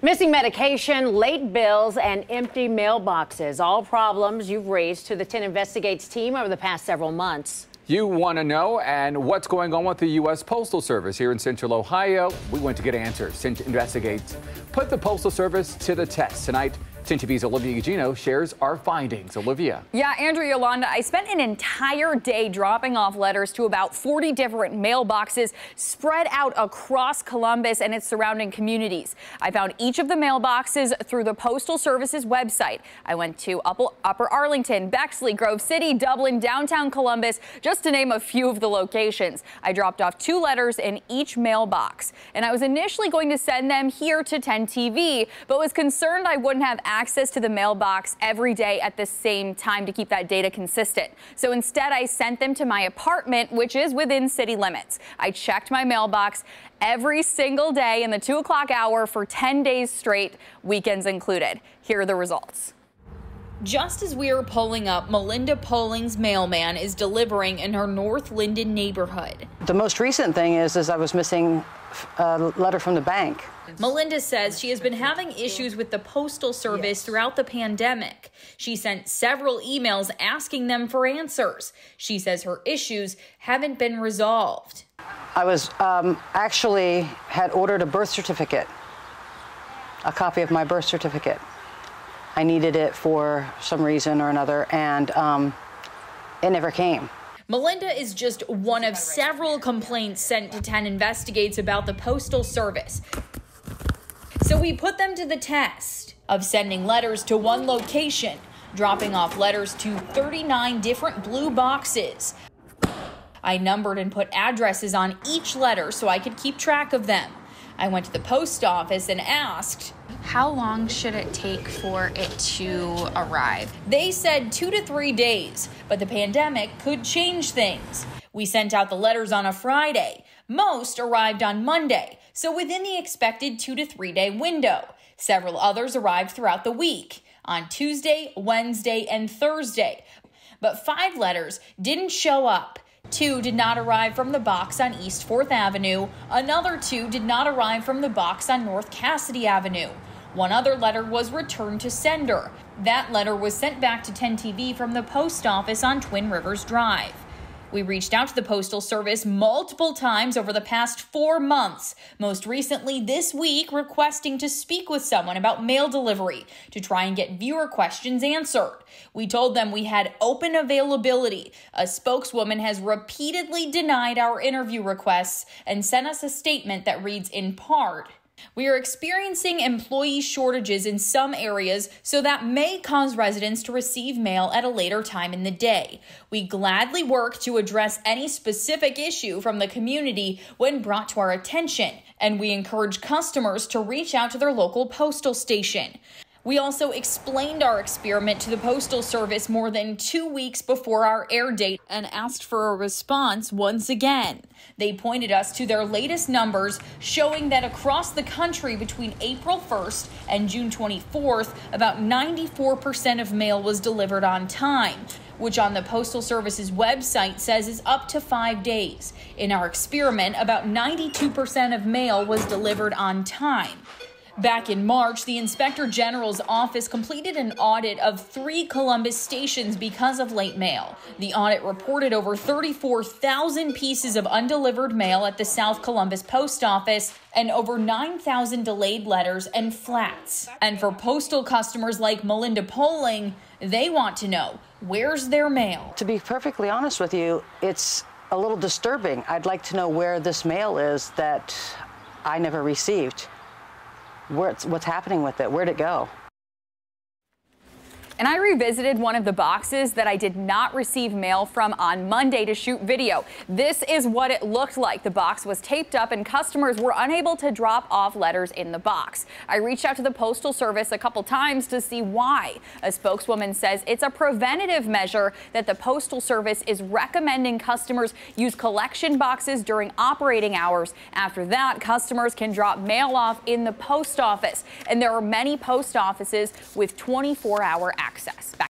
Missing medication, late bills, and empty mailboxes. All problems you've raised to the 10 Investigates team over the past several months. You want to know and what's going on with the U.S. Postal Service here in Central Ohio. We want to get answers. 10 Investigates put the Postal Service to the test. Tonight, 10 TV's Olivia Gugino shares our findings. Olivia. Yeah, Andrew, Yolanda, I spent an entire day dropping off letters to about 40 different mailboxes spread out across Columbus and its surrounding communities. I found each of the mailboxes through the Postal Service's website. I went to Upper Arlington, Bexley, Grove City, Dublin, downtown Columbus, just to name a few of the locations. I dropped off 2 letters in each mailbox, and I was initially going to send them here to 10 TV, but was concerned I wouldn't have access to the mailbox every day at the same time to keep that data consistent. So instead, I sent them to my apartment, which is within city limits. I checked my mailbox every single day in the 2 o'clock hour for 10 days straight, weekends included. Here are the results. Just as we are pulling up, Melinda Polling's mailman is delivering in her North Linden neighborhood. The most recent thing is I was missing a letter from the bank. Melinda says she has been having issues with the Postal Service throughout the pandemic. She sent several emails asking them for answers. She says her issues haven't been resolved. I was actually had ordered a birth certificate, a copy of my birth certificate. I needed it for some reason or another, and it never came. Melinda is just one of several complaints sent to 10 Investigates about the Postal Service. So we put them to the test of sending letters to one location, dropping off letters to 39 different blue boxes. I numbered and put addresses on each letter so I could keep track of them. I went to the post office and asked, how long should it take for it to arrive? They said 2 to 3 days, but the pandemic could change things. We sent out the letters on a Friday. Most arrived on Monday, so within the expected 2 to 3 day window. Several others arrived throughout the week, on Tuesday, Wednesday, and Thursday. But 5 letters didn't show up. 2 did not arrive from the box on East 4th Avenue. Another 2 did not arrive from the box on North Cassidy Avenue. One other letter was returned to sender. That letter was sent back to 10 TV from the post office on Twin Rivers Drive. We reached out to the Postal Service multiple times over the past 4 months, most recently this week requesting to speak with someone about mail delivery to try and get viewer questions answered. We told them we had open availability. A spokeswoman has repeatedly denied our interview requests and sent us a statement that reads in part, "We are experiencing employee shortages in some areas, so that may cause residents to receive mail at a later time in the day. We gladly work to address any specific issue from the community when brought to our attention, and we encourage customers to reach out to their local postal station." We also explained our experiment to the Postal Service more than 2 weeks before our air date and asked for a response once again. They pointed us to their latest numbers showing that across the country between April 1st and June 24th, about 94% of mail was delivered on time, which on the Postal Service's website says is up to 5 days. In our experiment, about 92% of mail was delivered on time. Back in March, the Inspector General's office completed an audit of 3 Columbus stations because of late mail. The audit reported over 34,000 pieces of undelivered mail at the South Columbus Post Office and over 9,000 delayed letters and flats. And for postal customers like Melinda Polling, they want to know, where's their mail? To be perfectly honest with you, it's a little disturbing. I'd like to know where this mail is that I never received. What's happening with it? Where'd it go? And I revisited one of the boxes that I did not receive mail from on Monday to shoot video. This is what it looked like. The box was taped up and customers were unable to drop off letters in the box. I reached out to the Postal Service a couple times to see why. A spokeswoman says it's a preventative measure that the Postal Service is recommending customers use collection boxes during operating hours. After that, customers can drop mail off in the post office. And there are many post offices with 24-hour access.